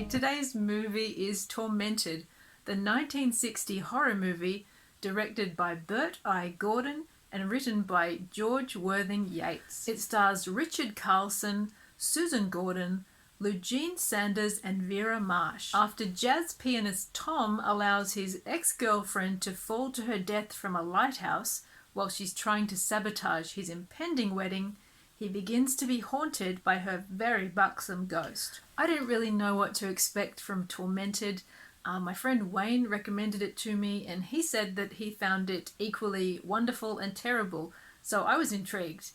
Today's movie is Tormented, the 1960 horror movie directed by Bert I. Gordon and written by George Worthing Yates. It stars Richard Carlson, Susan Gordon, Lugene Sanders and Vera Marsh. After jazz pianist Tom allows his ex-girlfriend to fall to her death from a lighthouse while she's trying to sabotage his impending wedding, he begins to be haunted by her very buxom ghost. I didn't really know what to expect from Tormented. My friend Wayne recommended it to me and he said that he found it equally wonderful and terrible, so I was intrigued.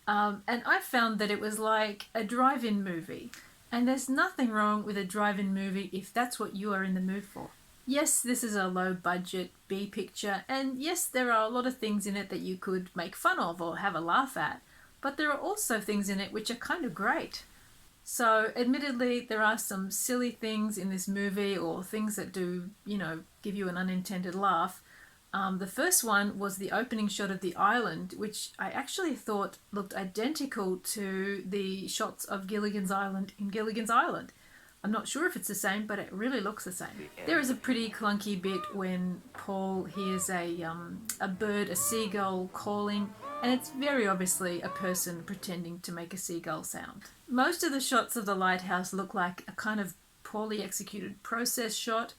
And I found that it was like a drive-in movie. And there's nothing wrong with a drive-in movie if that's what you are in the mood for. Yes, this is a low-budget B picture, and yes, there are a lot of things in it that you could make fun of or have a laugh at. But there are also things in it which are kind of great. So, admittedly, there are some silly things in this movie or things that do, give you an unintended laugh. The first one was the opening shot of the island, which I actually thought looked identical to the shots of Gilligan's Island in Gilligan's Island. I'm not sure if it's the same, but it really looks the same. There is a pretty clunky bit when Paul hears a bird, a seagull calling, and it's very obviously a person pretending to make a seagull sound. Most of the shots of the lighthouse look like a kind of poorly executed process shot.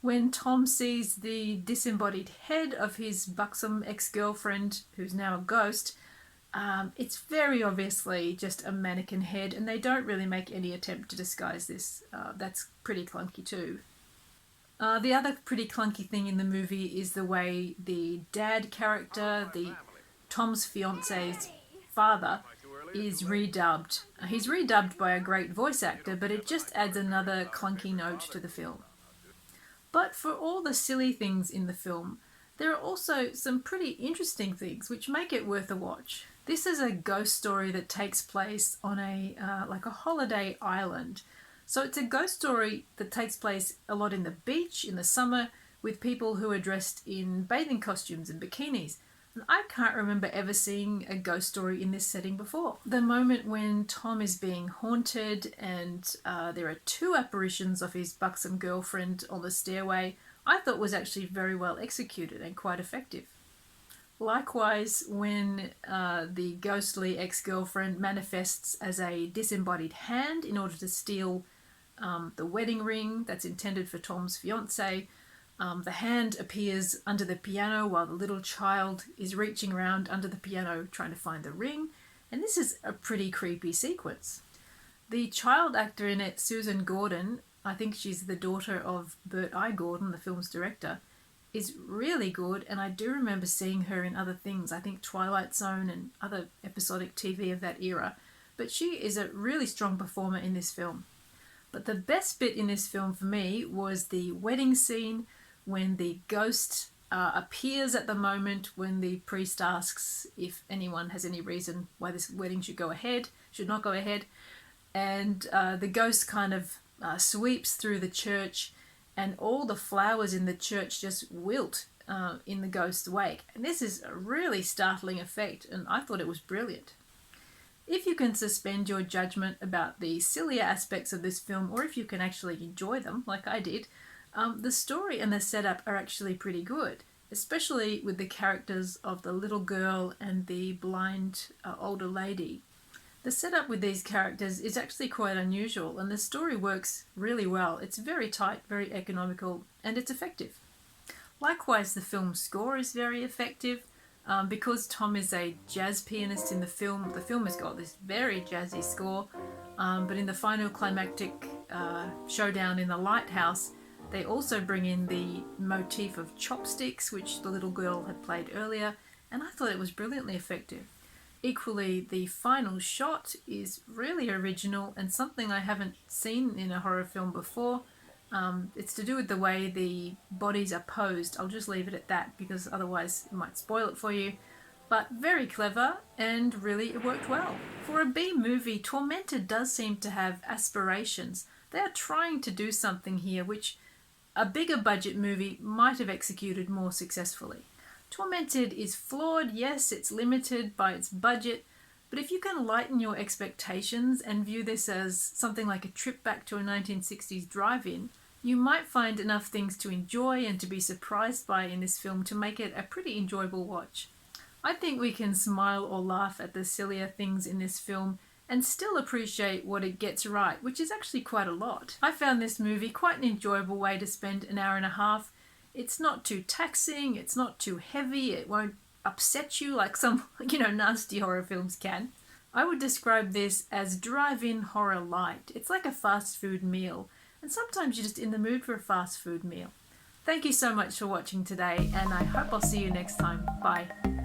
When Tom sees the disembodied head of his buxom ex-girlfriend, who's now a ghost, it's very obviously just a mannequin head, and they don't really make any attempt to disguise this. That's pretty clunky too. The other pretty clunky thing in the movie is the way the dad character, Tom's fiance's father, is redubbed. He's redubbed by a great voice actor, but it just adds another clunky note to the film. But for all the silly things in the film, there are also some pretty interesting things which make it worth a watch. This is a ghost story that takes place on a holiday island. So it's a ghost story that takes place a lot in the beach in the summer with people who are dressed in bathing costumes and bikinis. And I can't remember ever seeing a ghost story in this setting before. The moment when Tom is being haunted and there are two apparitions of his buxom girlfriend on the stairway, I thought was actually very well executed and quite effective. Likewise, when the ghostly ex-girlfriend manifests as a disembodied hand in order to steal the wedding ring that's intended for Tom's fiancée, the hand appears under the piano while the little child is reaching around under the piano trying to find the ring, and this is a pretty creepy sequence. The child actor in it, Susan Gordon, I think she's the daughter of Bert I. Gordon, the film's director, is really good, and I do remember seeing her in other things, I think Twilight Zone and other episodic TV of that era, but she is a really strong performer in this film. But the best bit in this film for me was the wedding scene when the ghost appears at the moment when the priest asks if anyone has any reason why this wedding should not go ahead, and the ghost kind of sweeps through the church, and all the flowers in the church just wilt in the ghost's wake. And this is a really startling effect, and I thought it was brilliant. If you can suspend your judgment about the sillier aspects of this film, or if you can actually enjoy them, like I did, the story and the setup are actually pretty good, especially with the characters of the little girl and the blind older lady. The setup with these characters is actually quite unusual, and the story works really well. It's very tight, very economical, and it's effective. Likewise, the film's score is very effective. Because Tom is a jazz pianist in the film has got this very jazzy score, but in the final climactic showdown in the lighthouse, they also bring in the motif of chopsticks, which the little girl had played earlier, and I thought it was brilliantly effective. Equally, the final shot is really original and something I haven't seen in a horror film before. It's to do with the way the bodies are posed. I'll just leave it at that because otherwise it might spoil it for you. But very clever, and really it worked well. For a B movie, Tormented does seem to have aspirations. They are trying to do something here which a bigger budget movie might have executed more successfully. Tormented is flawed, yes, it's limited by its budget, But if you can lighten your expectations and view this as something like a trip back to a 1960s drive-in, you might find enough things to enjoy and to be surprised by in this film to make it a pretty enjoyable watch. I think we can smile or laugh at the sillier things in this film and still appreciate what it gets right, which is actually quite a lot. I found this movie quite an enjoyable way to spend an hour and a half. It's not too taxing, it's not too heavy, it won't upset you like some, nasty horror films can. I would describe this as drive-in horror light. It's like a fast food meal, and sometimes you're just in the mood for a fast food meal. Thank you so much for watching today, and I hope I'll see you next time. Bye.